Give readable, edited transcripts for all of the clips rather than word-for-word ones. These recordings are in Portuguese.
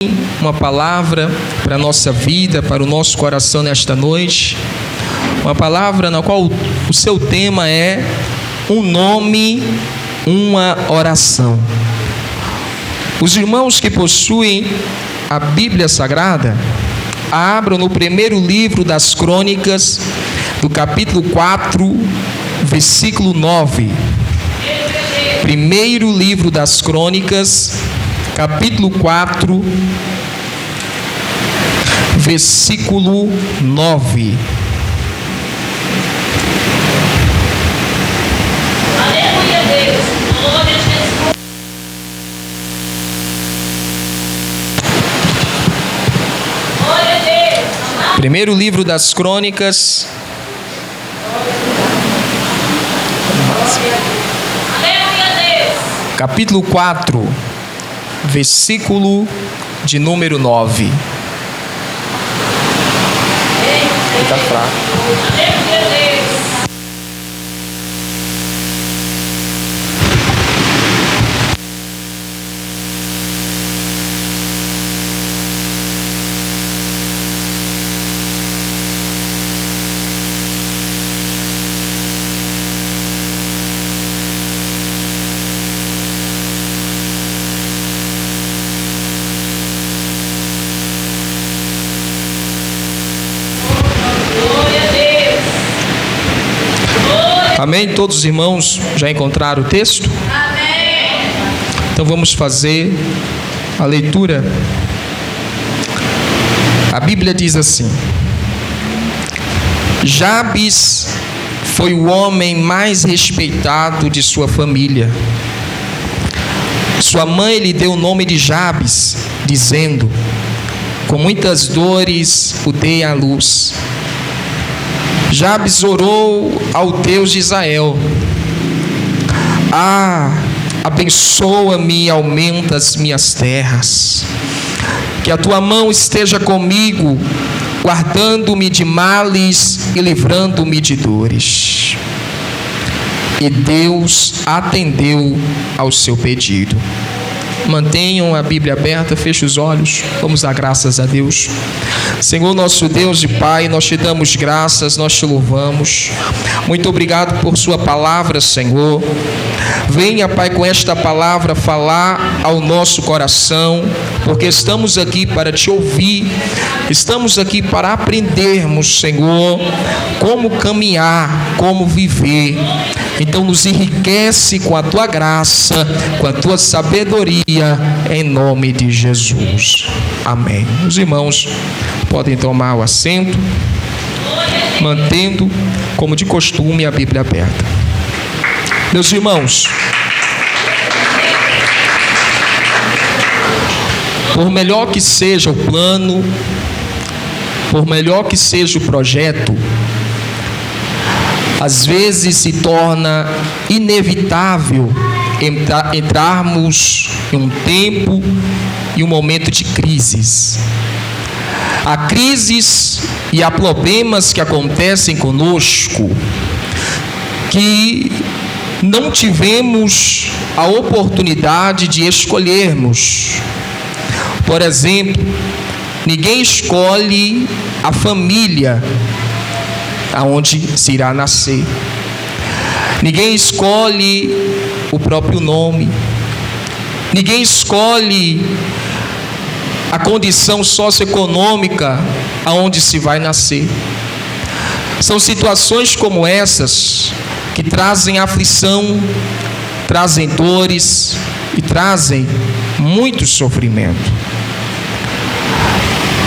uma palavra para a nossa vida, para o nosso coração nesta noite. Uma palavra na qual o seu tema é um nome, uma oração. Os irmãos que possuem a Bíblia Sagrada, abram no primeiro livro das Crônicas, do capítulo 4, versículo 9. Primeiro livro das Crônicas, capítulo 4, versículo 9. Aleluia, Deus. Glória a Jesus. Glória a Deus. Primeiro livro das Crônicas, Aleluia, Deus. capítulo 4, versículo de número 9. Está fraco. Aleluia, Deus. Glória a Deus. Amém? Todos os irmãos já encontraram o texto? Amém. Então vamos fazer a leitura. A Bíblia diz assim: Jabes foi o homem mais respeitado de sua família. Sua mãe lhe deu o nome de Jabes, dizendo: com muitas dores o dei à luz. Jabes orou ao Deus de Israel: abençoa-me e aumenta as minhas terras. Que a tua mão esteja comigo, guardando-me de males e livrando-me de dores. E Deus atendeu ao seu pedido. Mantenham a Bíblia aberta, feche os olhos, vamos dar graças a Deus. Senhor nosso Deus e Pai, nós te damos graças, nós te louvamos. Muito obrigado por sua palavra, Senhor. Venha, Pai, com esta palavra falar ao nosso coração, porque estamos aqui para te ouvir, estamos aqui para aprendermos, Senhor, como caminhar, como viver. Então nos enriquece com a tua graça, com a tua sabedoria, em nome de Jesus. Amém. Os irmãos podem tomar o assento, mantendo, como de costume, a Bíblia aberta. Meus irmãos, por melhor que seja o plano, por melhor que seja o projeto, às vezes se torna inevitável entrarmos em um tempo e um momento de crises. Há crises e há problemas que acontecem conosco que não tivemos a oportunidade de escolhermos. Por exemplo, ninguém escolhe a família aonde se irá nascer. Ninguém escolhe o próprio nome. Ninguém escolhe a condição socioeconômica aonde se vai nascer. São situações como essas que trazem aflição, trazem dores e trazem muito sofrimento.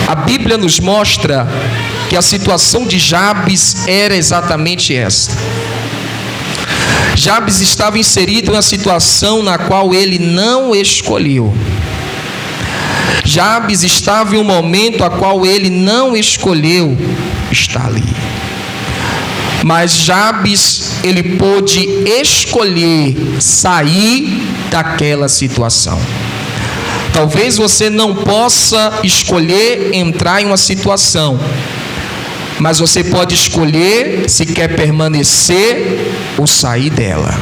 A Bíblia nos mostra que a situação de Jabes era exatamente esta. Jabes estava inserido em uma situação na qual ele não escolheu. Jabes estava em um momento a qual ele não escolheu estar ali. Mas Jabes, ele pôde escolher sair daquela situação. Talvez você não possa escolher entrar em uma situação, mas você pode escolher se quer permanecer ou sair dela.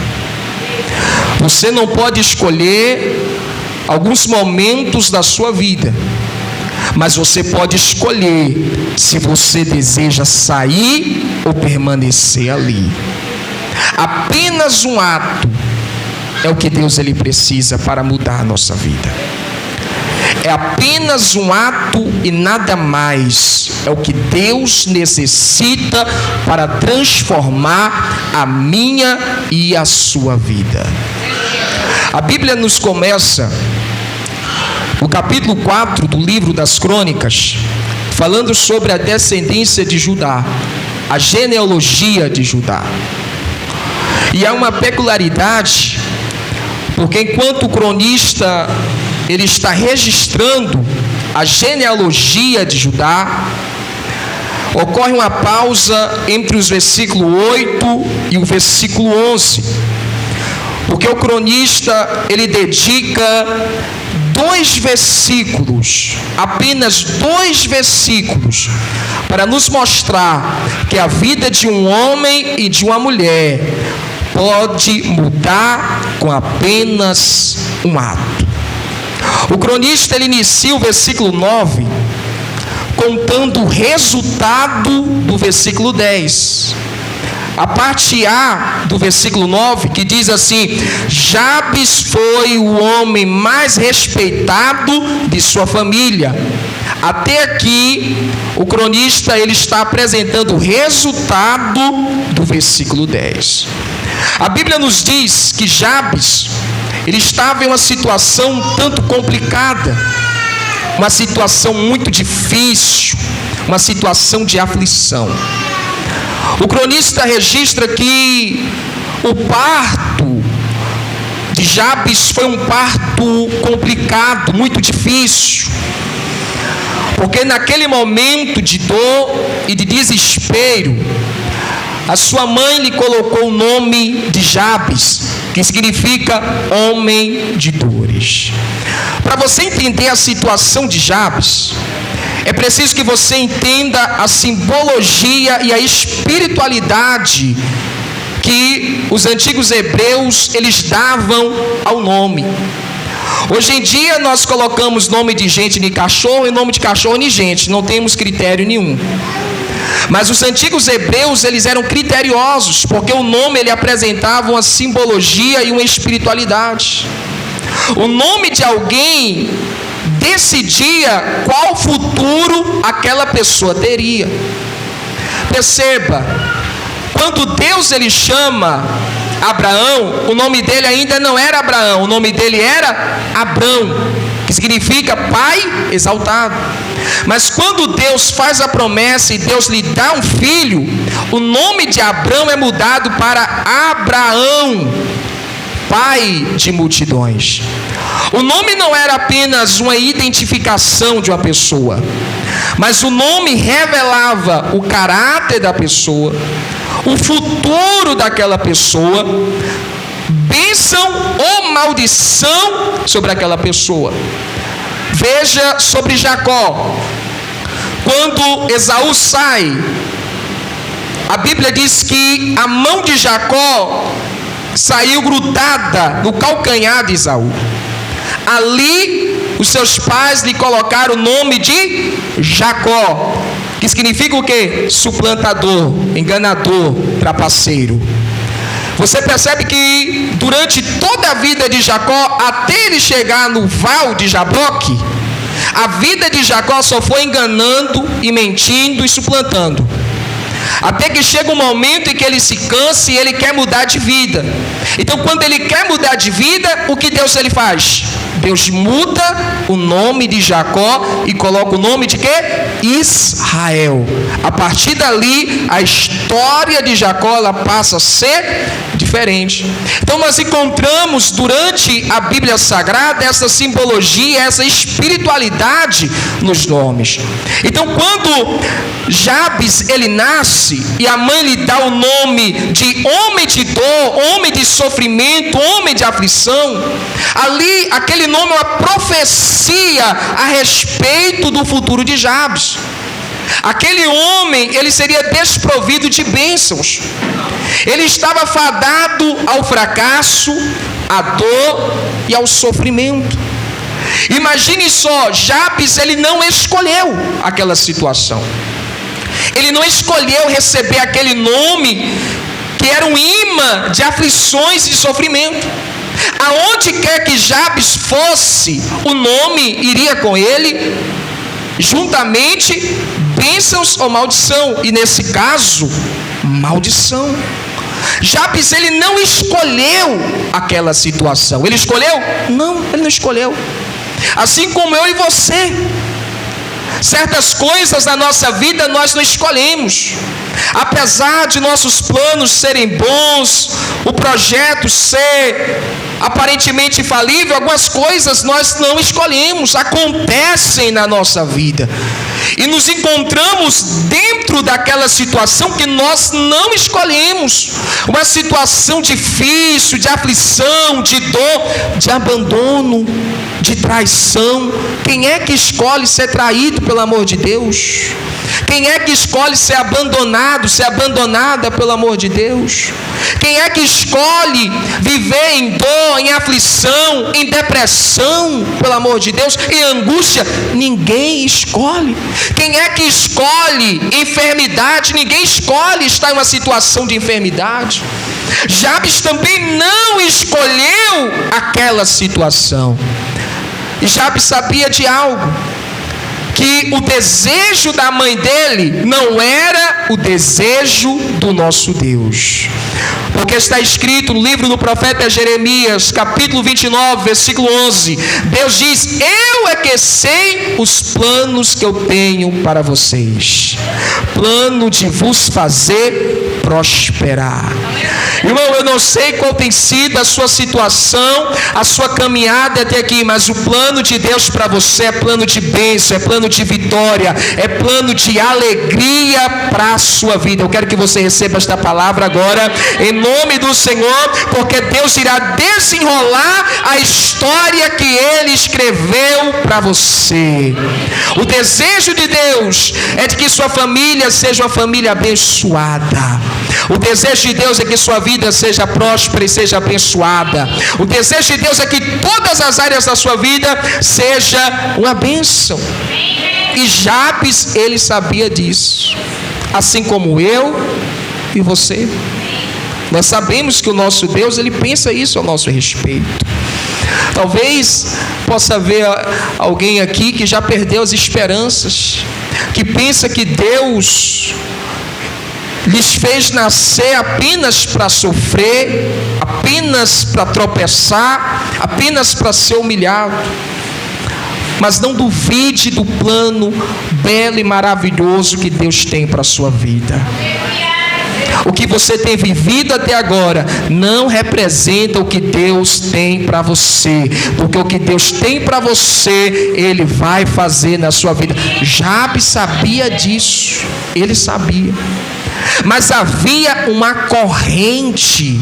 Você não pode escolher alguns momentos da sua vida, mas você pode escolher se você deseja sair ou permanecer ali. Apenas um ato é o que Deus ele precisa para mudar a nossa vida. É apenas um ato e nada mais. É o que Deus necessita para transformar a minha e a sua vida. A Bíblia nos começa, o capítulo 4 do livro das Crônicas, falando sobre a descendência de Judá, a genealogia de Judá. E há uma peculiaridade, porque enquanto o cronista ele está registrando a genealogia de Judá, ocorre uma pausa entre os versículos 8 e o versículo 11, porque o cronista ele dedica 2 versículos, apenas 2 versículos, para nos mostrar que a vida de um homem e de uma mulher pode mudar com apenas um ato. O cronista ele inicia o versículo 9 contando o resultado do versículo 10. A parte A do versículo 9, que diz assim: Jabes foi o homem mais respeitado de sua família. Até aqui, o cronista ele está apresentando o resultado do versículo 10. A Bíblia nos diz que Jabes ele estava em uma situação tanto complicada, uma situação muito difícil, uma situação de aflição. O cronista registra que o parto de Jabes foi um parto complicado, muito difícil, porque naquele momento de dor e de desespero, a sua mãe lhe colocou o nome de Jabes, que significa homem de dores. Para você entender a situação de Jabes, é preciso que você entenda a simbologia e a espiritualidade que os antigos hebreus eles davam ao nome. Hoje em dia nós colocamos nome de gente de cachorro e nome de cachorro de gente, não temos critério nenhum. Mas os antigos hebreus eles eram criteriosos, porque o nome ele apresentava uma simbologia e uma espiritualidade. O nome de alguém decidia qual futuro aquela pessoa teria. Perceba, quando Deus ele chama Abraão, o nome dele ainda não era Abraão, o nome dele era Abrão, que significa pai exaltado. Mas quando Deus faz a promessa e Deus lhe dá um filho, o nome de Abrão é mudado para Abraão, pai de multidões. O nome não era apenas uma identificação de uma pessoa, mas o nome revelava o caráter da pessoa, o futuro daquela pessoa, bênção ou maldição sobre aquela pessoa. Veja sobre Jacó. Quando Esaú sai, a Bíblia diz que a mão de Jacó saiu grudada no calcanhar de Esaú. Ali, os seus pais lhe colocaram o nome de Jacó, que significa o quê? Suplantador, enganador, trapaceiro. Você percebe que durante toda a vida de Jacó, até ele chegar no val de Jaboque, a vida de Jacó só foi enganando e mentindo e suplantando. Até que chega um momento em que ele se cansa e ele quer mudar de vida. Então quando ele quer mudar de vida, o que Deus ele faz? Deus muda o nome de Jacó e coloca o nome de quê? Israel. A partir dali, a história de Jacó ela passa a ser diferente. Então nós encontramos durante a Bíblia Sagrada essa simbologia, essa espiritualidade nos nomes. Então quando Jabes ele nasce e a mãe lhe dá o nome de homem de dor, homem de sofrimento, homem de aflição, ali aquele nome é uma profecia a respeito do futuro de Jabes. Aquele homem, ele seria desprovido de bênçãos. Ele estava fadado ao fracasso, à dor e ao sofrimento. Imagine só, Jabes, ele não escolheu aquela situação. Ele não escolheu receber aquele nome que era um imã de aflições e sofrimento. Aonde quer que Jabes fosse, o nome iria com ele, juntamente bênçãos ou maldição. E nesse caso, maldição. Jabes, ele não escolheu aquela situação. Ele escolheu? Não, ele não escolheu. Assim como eu e você. Certas coisas na nossa vida nós não escolhemos. Apesar de nossos planos serem bons, o projeto ser aparentemente infalível, algumas coisas nós não escolhemos, acontecem na nossa vida. E nos encontramos dentro daquela situação que nós não escolhemos. Uma situação difícil, de aflição, de dor, de abandono, de traição. Quem é que escolhe ser traído pelo amor de Deus? Quem é que escolhe ser abandonado, ser abandonada pelo amor de Deus? Quem é que escolhe viver em dor, em aflição, em depressão, pelo amor de Deus, em angústia? Ninguém escolhe. Quem é que escolhe enfermidade? Ninguém escolhe estar em uma situação de enfermidade. Jabes também não escolheu aquela situação. E Jabes sabia de algo, que o desejo da mãe dele não era o desejo do nosso Deus. Porque está escrito no livro do profeta Jeremias, capítulo 29, versículo 11. Deus diz: eu é que sei os planos que eu tenho para vocês. Plano de vos fazer prosperar. Irmão, eu não sei qual tem sido a sua situação, a sua caminhada até aqui, mas o plano de Deus para você é plano de bênção, é plano de vitória, é plano de alegria para a sua vida. Eu quero que você receba esta palavra agora, em nome do Senhor, porque Deus irá desenrolar a história que Ele escreveu para você. O desejo de Deus é de que sua família seja uma família abençoada. O desejo de Deus é que sua vida seja próspera e seja abençoada. O desejo de Deus é que todas as áreas da sua vida seja uma bênção. E Jabes, ele sabia disso, assim como eu e você. Nós sabemos que o nosso Deus, ele pensa isso ao nosso respeito. Talvez possa haver alguém aqui que já perdeu as esperanças, que pensa que Deus lhes fez nascer apenas para sofrer, apenas para tropeçar, apenas para ser humilhado. Mas não duvide do plano belo e maravilhoso que Deus tem para a sua vida. O que você tem vivido até agora não representa o que Deus tem para você, porque o que Deus tem para você, Ele vai fazer na sua vida. Jabes sabia disso, ele sabia. Mas havia uma corrente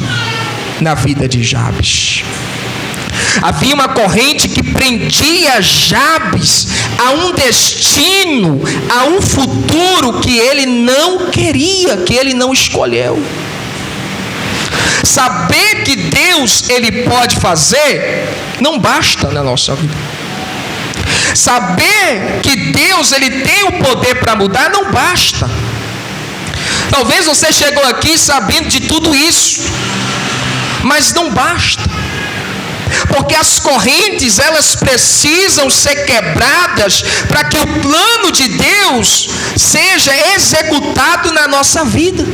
na vida de Jabes. Havia uma corrente que prendia Jabes a um destino, a um futuro que ele não queria, que ele não escolheu. Saber que Deus, ele pode fazer, não basta na nossa vida. Saber que Deus, ele tem o poder para mudar, não basta. Talvez você chegou aqui sabendo de tudo isso, mas não basta. Porque as correntes, elas precisam ser quebradas para que o plano de Deus seja executado na nossa vida.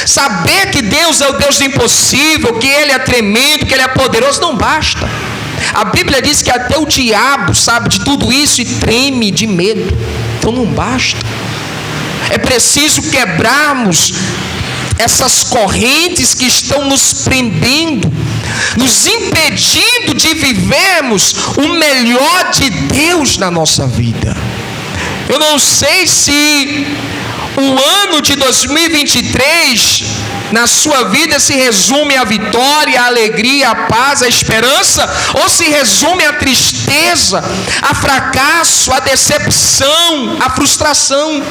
Saber que Deus é o Deus do impossível, que Ele é tremendo, que Ele é poderoso, não basta. A Bíblia diz que até o diabo sabe de tudo isso e treme de medo. Então não basta. É preciso quebrarmos essas correntes que estão nos prendendo, nos impedindo de vivermos o melhor de Deus na nossa vida. Eu não sei se o ano de 2023 na sua vida se resume à vitória, à alegria, à paz, à esperança, ou se resume à tristeza, a fracasso, a decepção, a frustração.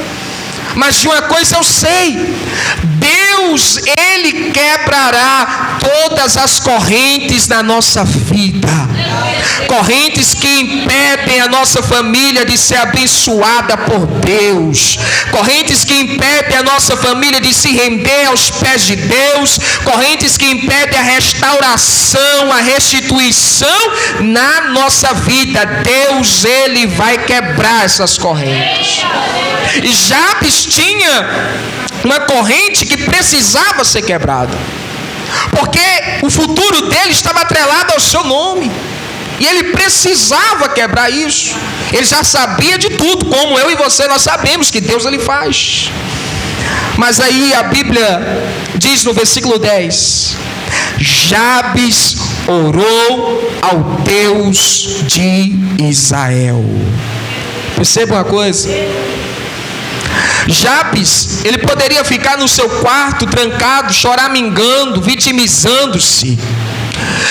Mas de uma coisa eu sei: Deus, Ele quebrará todas as correntes da nossa vida. correntes que impedem a nossa família de ser abençoada por Deus, correntes que impedem a nossa família de se render aos pés de Deus, correntes que impedem a restauração, a restituição na nossa vida. Deus, Ele vai quebrar essas correntes. E Jabes tinha uma corrente que precisava ser quebrada, porque o futuro dele estava atrelado ao seu nome, e ele precisava quebrar isso. Ele já sabia de tudo, como eu e você, nós sabemos que Deus ele faz. Mas aí a Bíblia diz no versículo 10: Jabes orou ao Deus de Israel. Perceba uma coisa, Jabes, ele poderia ficar no seu quarto trancado, choramingando, vitimizando-se,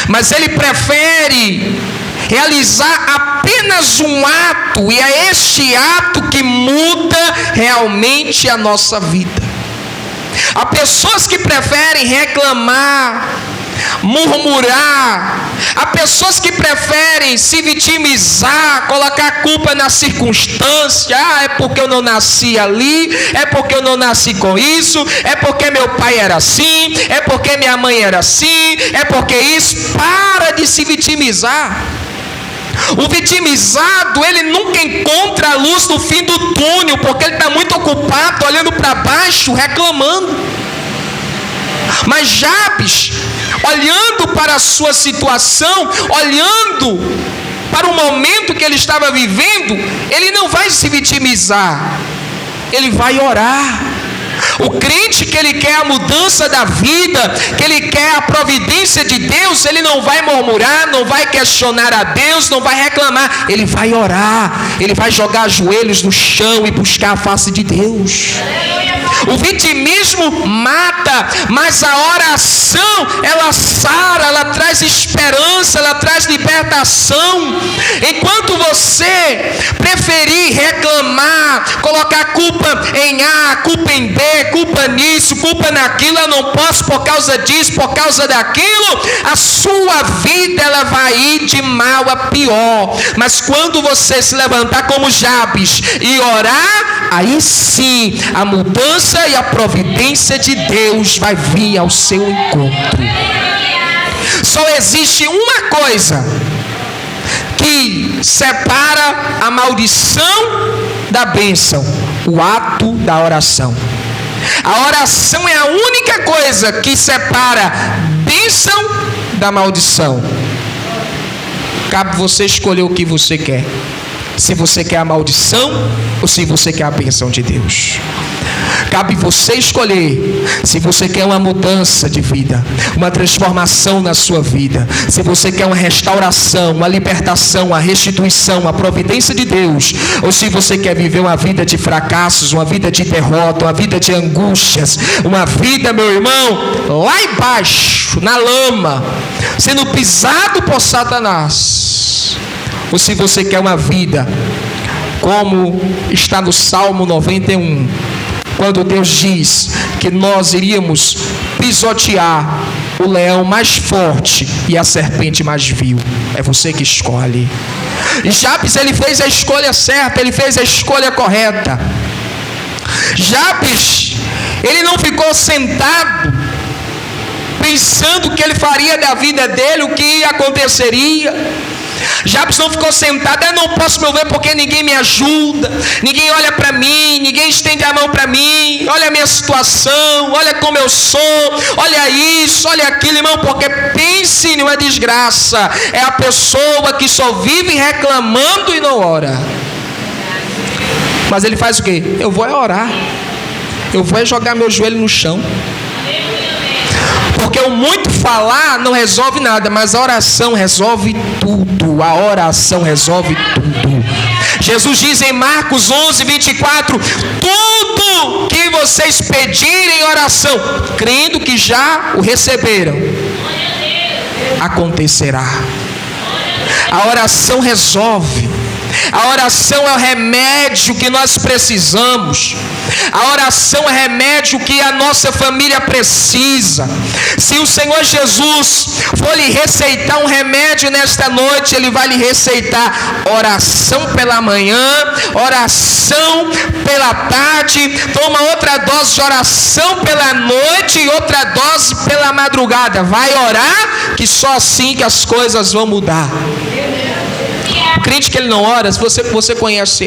mas ele prefere realizar apenas um ato, e é este ato que muda realmente a nossa vida. Há pessoas que preferem reclamar, murmurar, há pessoas que preferem se vitimizar, colocar a culpa na circunstância. É porque eu não nasci ali, é porque eu não nasci com isso, é porque meu pai era assim, é porque minha mãe era assim, é porque isso. Para de se vitimizar. O vitimizado, ele nunca encontra a luz no fim do túnel, porque ele está muito ocupado olhando para baixo, reclamando. Mas Jabes, olhando para a sua situação, olhando para o momento que ele estava vivendo, ele não vai se vitimizar, ele vai orar. O crente que ele quer a mudança da vida, que ele quer a providência de Deus, ele não vai murmurar, não vai questionar a Deus, não vai reclamar, ele vai orar, ele vai jogar joelhos no chão e buscar a face de Deus. O vitimismo mata, mas a oração, ela sara, ela traz esperança, ela traz libertação. Enquanto você preferir reclamar, colocar culpa em A, culpa em B, culpa nisso, culpa naquilo, eu não posso por causa disso, por causa daquilo, a sua vida ela vai ir de mal a pior. Mas quando você se levantar como Jabes e orar, aí sim a mudança e a providência de Deus vai vir ao seu encontro. Só existe uma coisa que separa a maldição da bênção: o ato da oração. A oração é a única coisa que separa bênção da maldição. Cabe você escolher o que você quer: se você quer a maldição ou se você quer a bênção de Deus. Cabe você escolher se você quer uma mudança de vida, uma transformação na sua vida, se você quer uma restauração, uma libertação, uma restituição, uma providência de Deus, ou se você quer viver uma vida de fracassos, uma vida de derrota, uma vida de angústias, uma vida, meu irmão, lá embaixo, na lama, sendo pisado por Satanás. Ou se você quer uma vida como está no Salmo 91, quando Deus diz que nós iríamos pisotear o leão mais forte e a serpente mais vil. É você que escolhe. E Jabes, ele fez a escolha certa, ele fez a escolha correta. Jabes, ele não ficou sentado pensando o que ele faria da vida dele, o que aconteceria. Jabes não ficou sentado: eu não posso me mover porque ninguém me ajuda, ninguém olha para mim, ninguém estende a mão para mim, olha a minha situação, olha como eu sou, olha isso, olha aquilo. Irmão, porque pense numa desgraça, é a pessoa que só vive reclamando e não ora. Mas ele faz o quê? Eu vou orar, eu vou jogar meu joelho no chão. Porque o muito falar não resolve nada, mas a oração resolve tudo. A oração resolve tudo. Jesus diz em Marcos 11:24: tudo que vocês pedirem em oração, crendo que já o receberam, acontecerá. A oração resolve. A oração é o remédio que nós precisamos. A oração é o remédio que a nossa família precisa. Se o Senhor Jesus for lhe receitar um remédio nesta noite, Ele vai lhe receitar oração pela manhã, oração pela tarde, toma outra dose de oração pela noite e outra dose pela madrugada. Vai orar, que só assim que as coisas vão mudar. O crente que ele não ora, se você conhece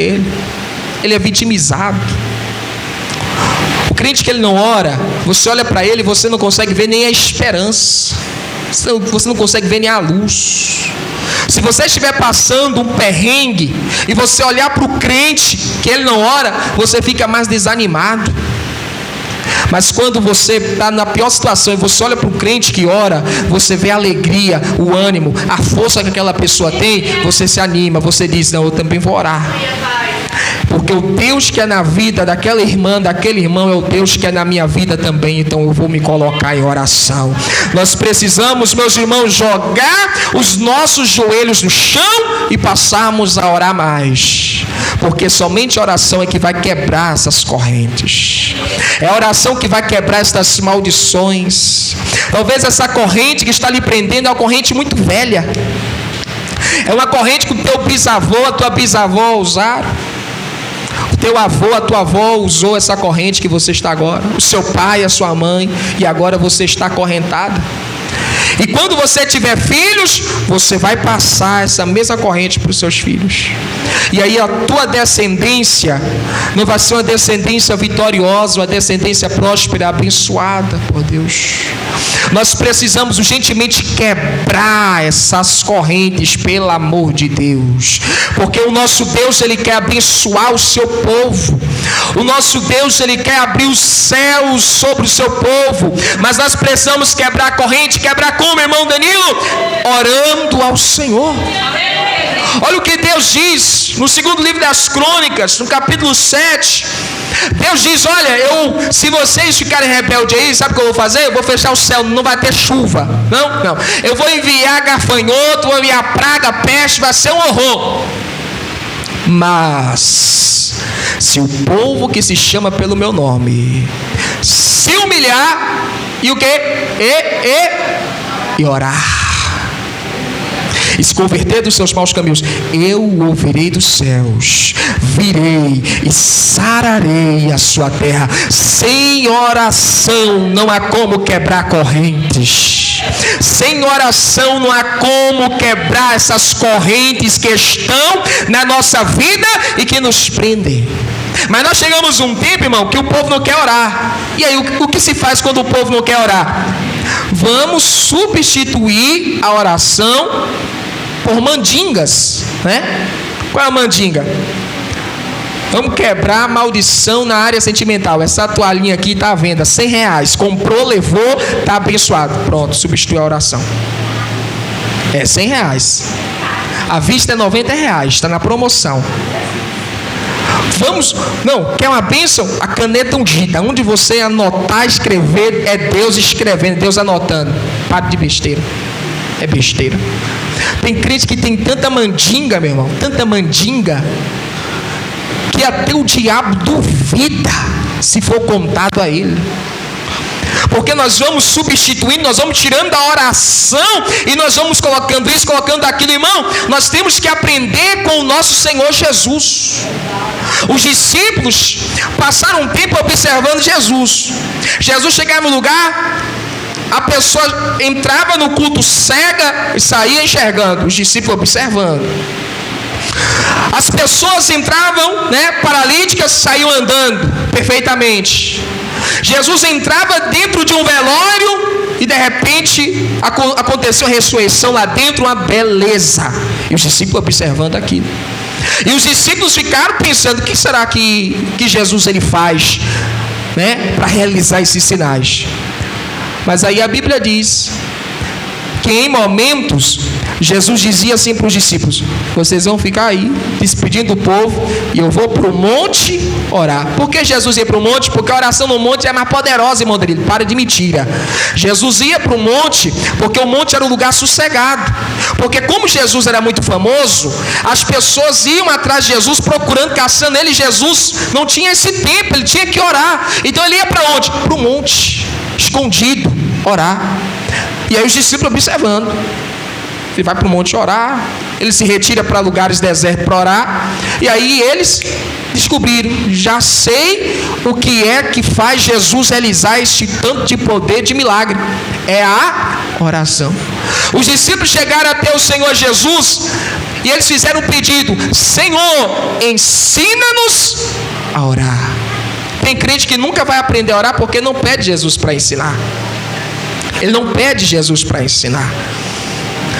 ele é vitimizado. O crente que ele não ora, você olha para ele e você não consegue ver nem a esperança, você não consegue ver nem a luz. Se você estiver passando um perrengue e você olhar para o crente que ele não ora, você fica mais desanimado. Mas quando você está na pior situação e você olha para o crente que ora, você vê a alegria, o ânimo, a força que aquela pessoa tem, você se anima, você diz: não, eu também vou orar. Porque o Deus que é na vida daquela irmã, daquele irmão, é o Deus que é na minha vida também. Então eu vou me colocar em oração. Nós precisamos, meus irmãos, jogar os nossos joelhos no chão e passarmos a orar mais. Porque somente a oração é que vai quebrar essas correntes. É a oração que vai quebrar essas maldições. Talvez essa corrente que está lhe prendendo é uma corrente muito velha. É uma corrente que o teu bisavô, a tua bisavó usaram. O teu avô, a tua avó usou essa corrente que você está agora. O seu pai, a sua mãe, e agora você está acorrentada. E quando você tiver filhos, você vai passar essa mesma corrente para os seus filhos. E aí a tua descendência não vai ser uma descendência vitoriosa, uma descendência próspera, abençoada por Deus. Nós precisamos urgentemente quebrar essas correntes, pelo amor de Deus. Porque o nosso Deus, Ele quer abençoar o seu povo. O nosso Deus, Ele quer abrir os céus sobre o seu povo. Mas nós precisamos quebrar a corrente. Quebrar como, irmão Danilo? Orando ao Senhor. Olha o que Deus diz no segundo livro das Crônicas, no capítulo 7. Deus diz: olha, se vocês ficarem rebeldes aí, sabe o que eu vou fazer? Eu vou fechar o céu, não vai ter chuva. Não. Eu vou enviar gafanhoto, vou enviar praga, peste, vai ser um horror. Mas se o povo que se chama pelo meu nome se humilhar e o quê? E orar, e se converter dos seus maus caminhos, eu o ouvirei dos céus, virei e sararei a sua terra. Sem oração não há como quebrar correntes. Sem oração não há como quebrar essas correntes que estão na nossa vida e que nos prendem. Mas nós chegamos um tempo, irmão, que o povo não quer orar. E aí o que se faz quando o povo não quer orar? Vamos substituir a oração por mandingas, né? Qual é a mandinga? Vamos quebrar a maldição na área sentimental. Essa toalhinha aqui está à venda, R$100. Comprou, levou, está abençoado. Pronto, substitui a oração. É R$100. A vista é R$90, está na promoção. Quer uma bênção? A caneta ungida. Onde você anotar, escrever, é Deus escrevendo, Deus anotando. Para de besteira. É besteira. Tem crente que tem tanta mandinga, meu irmão, tanta mandinga, que até o diabo duvida se for contado a ele. Porque nós vamos substituindo, nós vamos tirando a oração e nós vamos colocando isso, colocando aquilo, irmão. Nós temos que aprender com o nosso Senhor Jesus. Os discípulos passaram um tempo observando Jesus. Jesus chegava no lugar, a pessoa entrava no culto cega e saía enxergando. Os discípulos observando. As pessoas entravam, paralíticas, saíam andando perfeitamente. Jesus entrava dentro de um velório e de repente aconteceu a ressurreição lá dentro, uma beleza. E os discípulos observando aquilo. E os discípulos ficaram pensando: o que será que Jesus ele faz, para realizar esses sinais? Mas aí a Bíblia diz que em momentos Jesus dizia assim para os discípulos: vocês vão ficar aí despedindo o povo e eu vou para o monte orar. Por que Jesus ia para o monte? Porque a oração no monte é mais poderosa, irmão Danilo. Para de mentira. Jesus ia para o monte porque o monte era um lugar sossegado. Porque como Jesus era muito famoso, as pessoas iam atrás de Jesus procurando, caçando ele. Jesus não tinha esse tempo, ele tinha que orar. Então ele ia para onde? Para o monte, escondido, orar. E aí os discípulos observando. Ele vai para o monte orar, ele se retira para lugares desertos para orar, e aí eles descobriram, já sei o que é que faz Jesus realizar este tanto de poder, de milagre, é a oração. Os discípulos chegaram até o Senhor Jesus, e eles fizeram um pedido: Senhor, ensina-nos a orar. Tem crente que nunca vai aprender a orar porque não pede Jesus para ensinar. Ele não pede Jesus para ensinar.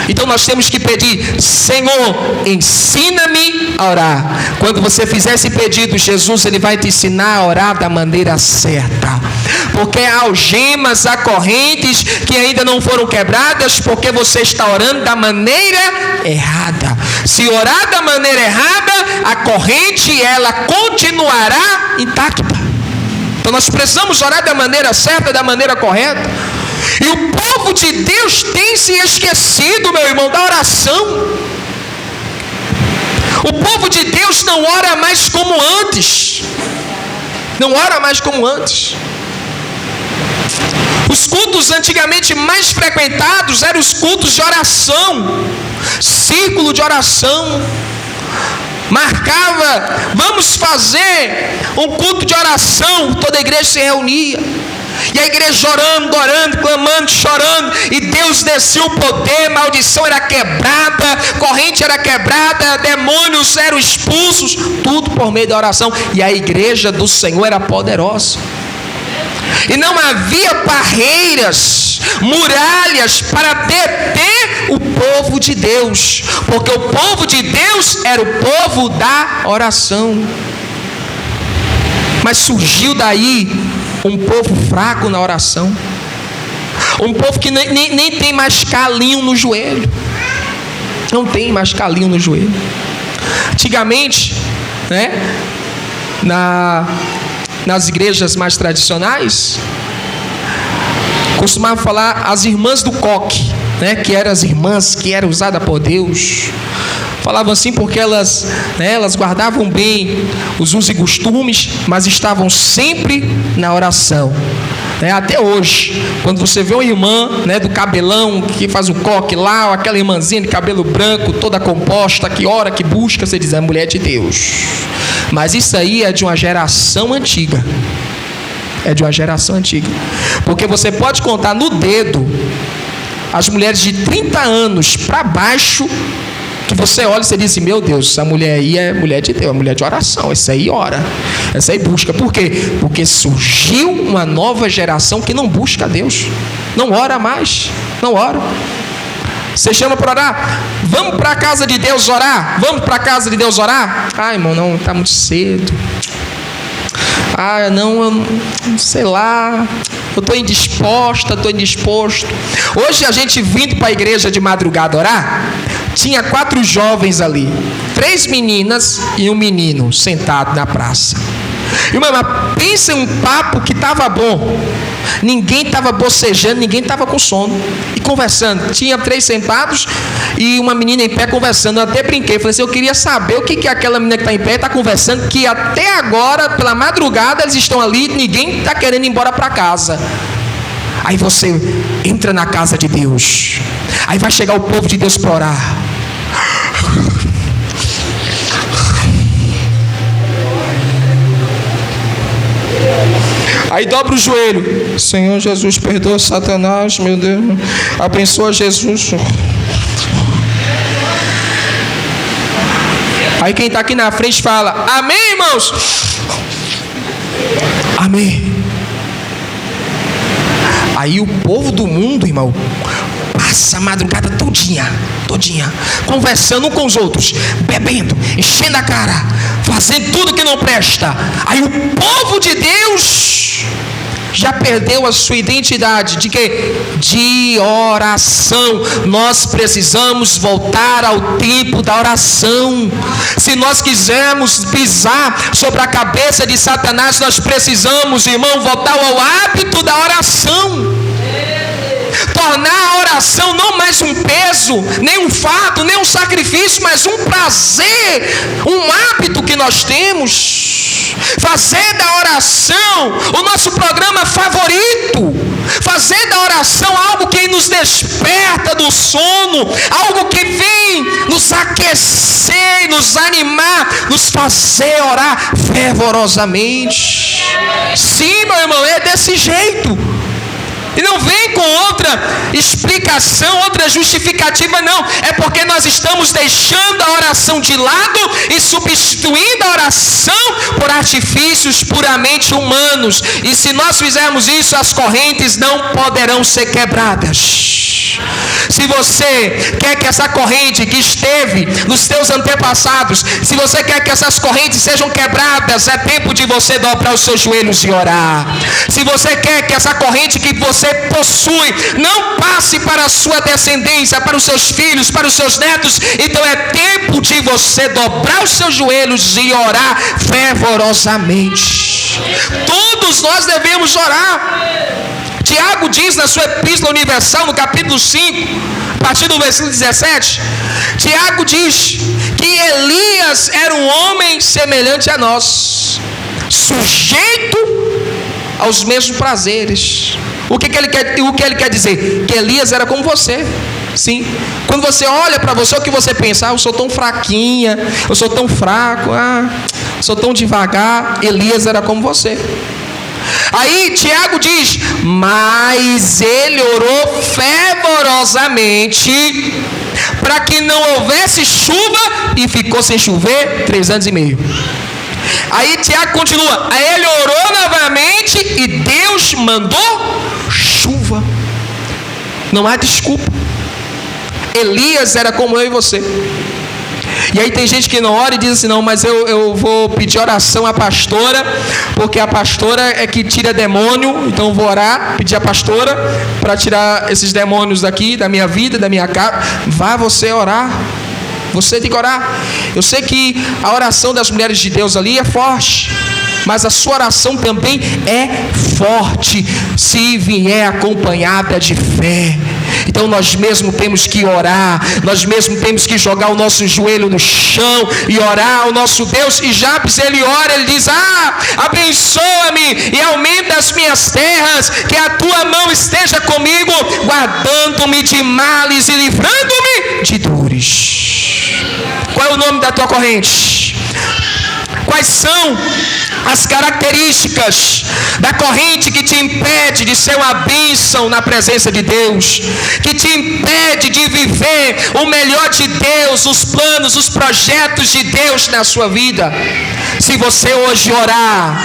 Então nós temos que pedir: Senhor, ensina-me a orar. Quando você fizer esse pedido, Jesus ele vai te ensinar a orar da maneira certa. Porque há algemas, há correntes que ainda não foram quebradas, porque você está orando da maneira errada. Se orar da maneira errada, a corrente ela continuará intacta. Então nós precisamos orar da maneira certa, da maneira correta. E o povo de Deus tem se esquecido, meu irmão, da oração. O povo de Deus não ora mais como antes. Não ora mais como antes. Os cultos antigamente mais frequentados eram os cultos de oração. Círculo de oração. Marcava, vamos fazer um culto de oração. Toda a igreja se reunia. E a igreja orando, clamando, chorando, e Deus descia o poder, maldição era quebrada, corrente era quebrada, demônios eram expulsos, tudo por meio da oração. E a igreja do Senhor era poderosa. E não havia barreiras, muralhas para deter o povo de Deus, porque o povo de Deus era o povo da oração. Mas surgiu daí um povo fraco na oração, um povo que nem tem mais calinho no joelho, não tem mais calinho no joelho. Antigamente, né, nas igrejas mais tradicionais, costumava falar as irmãs do coque, né, que eram as irmãs que eram usadas por Deus. Falavam assim porque elas guardavam bem os usos e costumes, mas estavam sempre na oração. Até hoje, quando você vê uma irmã, do cabelão, que faz o coque lá, ou aquela irmãzinha de cabelo branco, toda composta, que ora, que busca, você diz: é mulher de Deus. Mas isso aí é de uma geração antiga. É de uma geração antiga. Porque você pode contar no dedo as mulheres de 30 anos para baixo, que você olha e você diz assim: meu Deus, essa mulher aí é mulher de Deus, é mulher de oração, essa aí ora, essa aí busca. Por quê? Porque surgiu uma nova geração que não busca Deus, não ora mais, não ora. Você chama para orar: vamos para a casa de Deus orar, vamos para a casa de Deus orar. Ah, irmão, não, está muito cedo. Ah, não, eu sei lá, eu estou indisposta, estou indisposto. Hoje a gente vindo para a igreja de madrugada orar, tinha 4 jovens ali, 3 meninas e um menino sentado na praça. E mas pensa em um papo que estava bom. Ninguém estava bocejando, ninguém estava com sono. E conversando, tinha 3 sentados e uma menina em pé conversando. Eu até brinquei, falei assim: eu queria saber o que aquela menina que está em pé está conversando, que até agora, pela madrugada, eles estão ali, ninguém está querendo ir embora para casa. Aí você entra na casa de Deus, aí vai chegar o povo de Deus para orar. Aí dobra o joelho: Senhor Jesus, perdoa Satanás, meu Deus, abençoa Jesus. Aí quem está aqui na frente fala: amém, irmãos? Amém. Aí o povo do mundo, irmão, passa a madrugada todinha, conversando um com os outros, bebendo, enchendo a cara, fazendo tudo que não presta. Aí o povo de Deus já perdeu a sua identidade de quê? De oração. Nós precisamos voltar ao tempo da oração. Se nós quisermos pisar sobre a cabeça de Satanás, nós precisamos, irmão, voltar ao hábito da oração. Tornar a oração não mais um peso, nem um fardo, nem um sacrifício, mas um prazer, um hábito que nós temos. Fazer da oração o nosso programa favorito. Fazer da oração algo que nos desperta do sono, algo que vem nos aquecer, nos animar, nos fazer orar fervorosamente. Sim, meu irmão, é desse jeito. E não vem com outra explicação, outra justificativa, não. É porque nós estamos deixando a oração de lado e substituindo a oração por artifícios puramente humanos. E se nós fizermos isso, as correntes não poderão ser quebradas. Se você quer que essa corrente que esteve nos teus antepassados, se você quer que essas correntes sejam quebradas, é tempo de você dobrar os seus joelhos e orar. Se você quer que essa corrente que você possui não passe para a sua descendência, para os seus filhos, para os seus netos, então é tempo de você dobrar os seus joelhos e orar fervorosamente. Todos nós devemos orar. Tiago diz na sua Epístola Universal, no capítulo 5, a partir do versículo 17, Tiago diz que Elias era um homem semelhante a nós, sujeito aos mesmos prazeres. O que ele quer dizer? Que Elias era como você. Sim. Quando você olha para você, o que você pensa? Eu sou tão fraquinha, eu sou tão fraco, eu sou tão devagar. Elias era como você. Aí Tiago diz: mas ele orou fervorosamente para que não houvesse chuva, e ficou sem chover 3 anos e meio. Aí Tiago continua: aí ele orou novamente e Deus mandou chuva. Não há desculpa. Elias era como eu e você. E aí tem gente que não ora e diz assim: não, mas eu vou pedir oração à pastora, porque a pastora é que tira demônio, então eu vou orar, pedir à pastora para tirar esses demônios daqui, da minha vida, da minha casa. Vá você orar. Você tem que orar. Eu sei que a oração das mulheres de Deus ali é forte, mas a sua oração também é forte, se vier acompanhada de fé. Então nós mesmos temos que orar, nós mesmos temos que jogar o nosso joelho no chão e orar ao nosso Deus. E Jabes, ele ora, ele diz: abençoa-me e aumenta as minhas terras, que a tua mão esteja comigo, guardando-me de males e livrando-me de dores. Qual é o nome da tua corrente? Quais são as características da corrente que te impede de ser uma bênção na presença de Deus, que te impede de viver o melhor de Deus, os planos, os projetos de Deus na sua vida? Se você hoje orar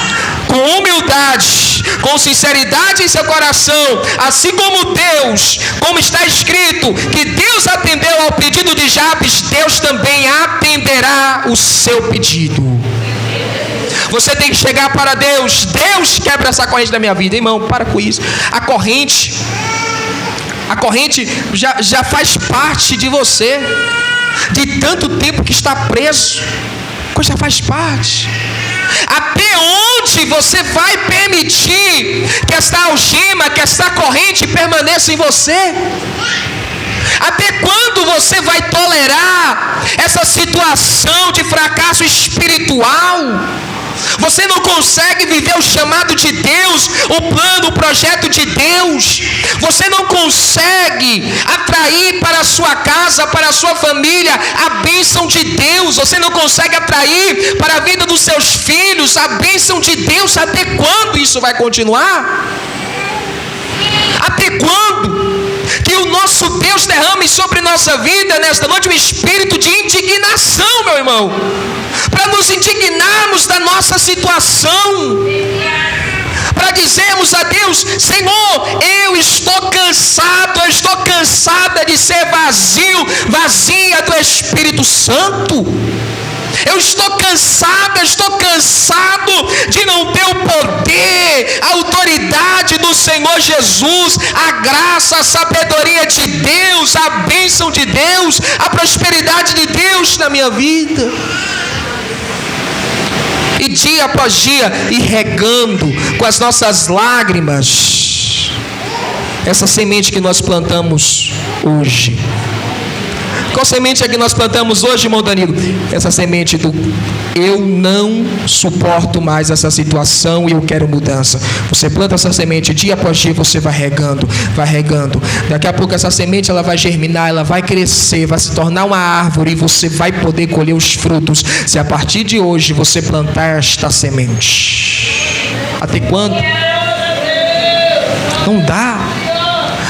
com humildade, com sinceridade em seu coração, assim como Deus, como está escrito, que Deus atendeu ao pedido de Jabes, Deus também atenderá o seu pedido. Você tem que chegar para Deus: Deus, quebra essa corrente da minha vida. Irmão, para com isso. A corrente já faz parte de você, de tanto tempo que está preso, já faz parte. Até onde você vai permitir que esta algema, que esta corrente permaneça em você? Até quando você vai tolerar essa situação de fracasso espiritual? Você não consegue viver o chamado de Deus, o plano, o projeto de Deus. Você não consegue atrair para a sua casa, para a sua família, a bênção de Deus. Você não consegue atrair para a vida dos seus filhos a bênção de Deus. Até quando isso vai continuar? Até quando? Que o nosso Deus derrame sobre nossa vida nesta noite um espírito de indignação, meu irmão, para nos indignarmos da nossa situação, para dizermos a Deus: Senhor, eu estou cansado, eu estou cansada de ser vazia do Espírito Santo. Eu estou cansado de não ter o poder, a autoridade Jesus, a graça, a sabedoria de Deus, a bênção de Deus, a prosperidade de Deus na minha vida. E dia após dia, e regando com as nossas lágrimas essa semente que nós plantamos hoje. Qual semente é que nós plantamos hoje, irmão Danilo? Essa semente do eu não suporto mais essa situação e eu quero mudança. Você planta essa semente, dia após dia você vai regando, vai regando. Daqui a pouco essa semente ela vai germinar, ela vai crescer, vai se tornar uma árvore e você vai poder colher os frutos. Se a partir de hoje você plantar esta semente. Até quando?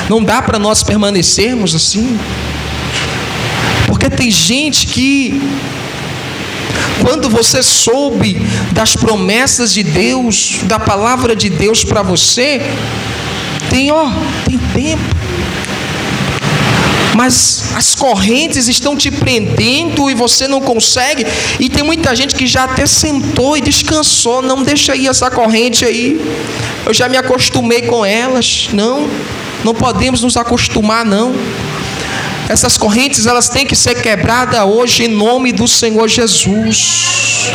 Não dá para nós permanecermos assim. Porque tem gente que, quando você soube das promessas de Deus, da palavra de Deus para você, tem tempo. Mas as correntes estão te prendendo e você não consegue. E tem muita gente que já até sentou e descansou. Não deixa aí essa corrente aí. Eu já me acostumei com elas. Não podemos nos acostumar, não. Essas correntes, elas têm que ser quebradas hoje em nome do Senhor Jesus.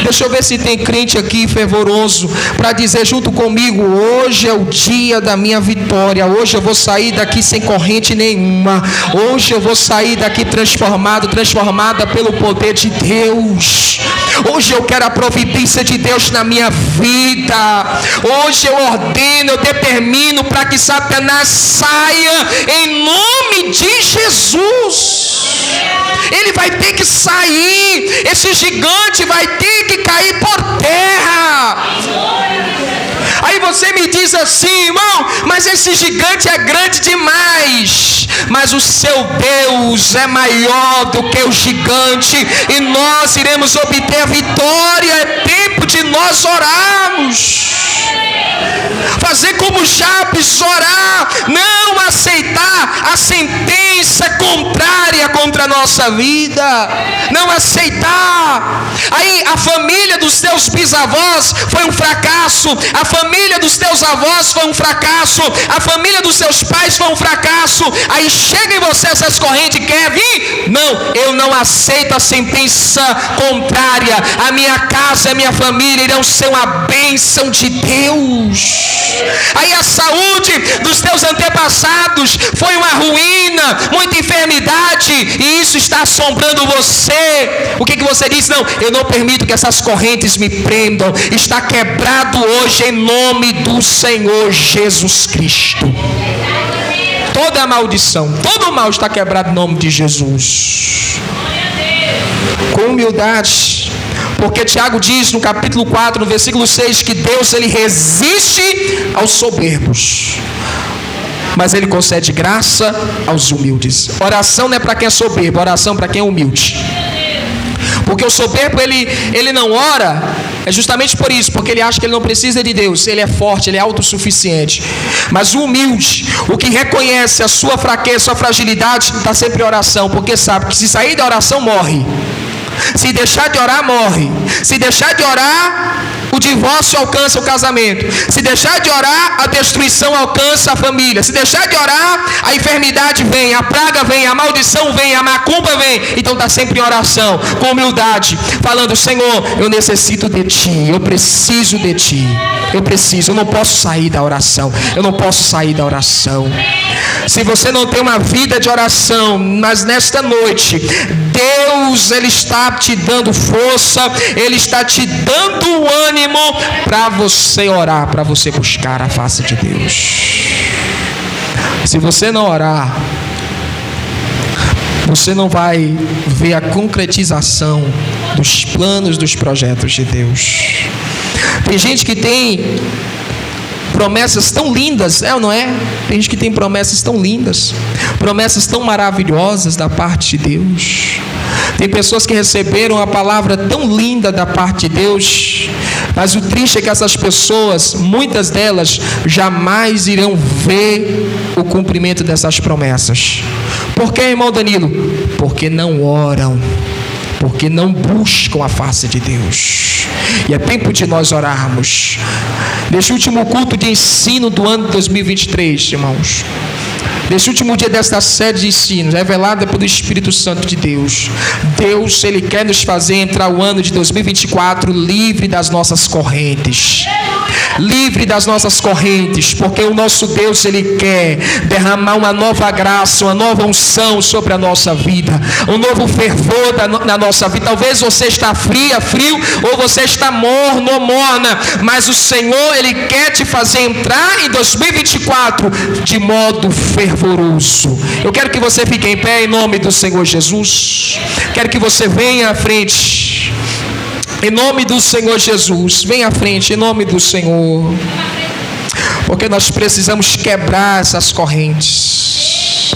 Deixa eu ver se tem crente aqui fervoroso para dizer junto comigo: hoje é o dia da minha vitória. Hoje eu vou sair daqui sem corrente nenhuma. Hoje eu vou sair daqui transformada pelo poder de Deus. Hoje eu quero a providência de Deus na minha vida. Hoje eu ordeno, eu determino para que Satanás saia em nome de Jesus. Ele vai ter que sair. Esse gigante vai ter que cair por terra. Aí você me diz assim: irmão, mas esse gigante é grande demais. Mas o seu Deus é maior do que o gigante, e nós iremos obter a vitória. É tempo de nós orarmos, fazer como Jabes, orar, não aceitar a sentença contrária contra a nossa vida, não aceitar. Aí a família dos teus bisavós foi um fracasso, a família dos teus avós foi um fracasso, a família dos seus pais foi um fracasso. Aí chega em você essas correntes, quer vir? Não, eu não aceito a sentença contrária. A minha casa e a minha família irão ser uma bênção de Deus. Aí a saúde dos teus antepassados foi uma ruína, muita enfermidade, e isso está assombrando você. O que você diz? Não, eu não permito que essas correntes me prendam. Está quebrado hoje em nome do Senhor Jesus Cristo. Toda maldição, todo mal está quebrado em nome de Jesus. Com humildade. Porque Tiago diz no capítulo 4, no versículo 6, que Deus ele resiste aos soberbos, mas ele concede graça aos humildes. Oração não é para quem é soberbo, oração é para quem é humilde. Porque o soberbo ele não ora, é justamente por isso, porque ele acha que ele não precisa de Deus, ele é forte, ele é autossuficiente. Mas o humilde, o que reconhece a sua fraqueza, a sua fragilidade, está sempre em oração, porque sabe que se sair da oração morre. Se deixar de orar, morre. Se deixar de orar, o divórcio alcança o casamento. Se deixar de orar, a destruição alcança a família. Se deixar de orar, a enfermidade vem, a praga vem, a maldição vem, a macumba vem. Então está sempre em oração, com humildade, falando: Senhor, eu necessito de Ti, eu preciso de Ti. Eu não posso sair da oração. Eu não posso sair da oração. Se você não tem uma vida de oração, mas nesta noite, Deus, Ele está te dando força, Ele está te dando ânimo para você orar, para você buscar a face de Deus. Se você não orar, você não vai ver a concretização dos planos, dos projetos de Deus. Tem gente que tem promessas tão lindas, é ou não é? Tem gente que tem promessas tão lindas, promessas tão maravilhosas da parte de Deus. Tem pessoas que receberam a palavra tão linda da parte de Deus, mas o triste é que essas pessoas, muitas delas, jamais irão ver o cumprimento dessas promessas. Por que, irmão Danilo? Porque não oram. porque não buscam a face de Deus. E é tempo de nós orarmos. Neste último culto de ensino do ano de 2023, irmãos, neste último dia desta série de ensinos, revelada pelo Espírito Santo de Deus, Deus, Ele quer nos fazer entrar o ano de 2024 livre das nossas correntes. Livre das nossas correntes, porque o nosso Deus, Ele quer derramar uma nova graça, uma nova unção sobre a nossa vida, um novo fervor na nossa vida. Talvez você está frio, ou você está morno ou morna, mas o Senhor, Ele quer te fazer entrar em 2024 de modo fervoroso. Eu quero que você fique em pé em nome do Senhor Jesus. Quero que você venha à frente. Em nome do Senhor Jesus, vem à frente, em nome do Senhor, porque nós precisamos quebrar essas correntes.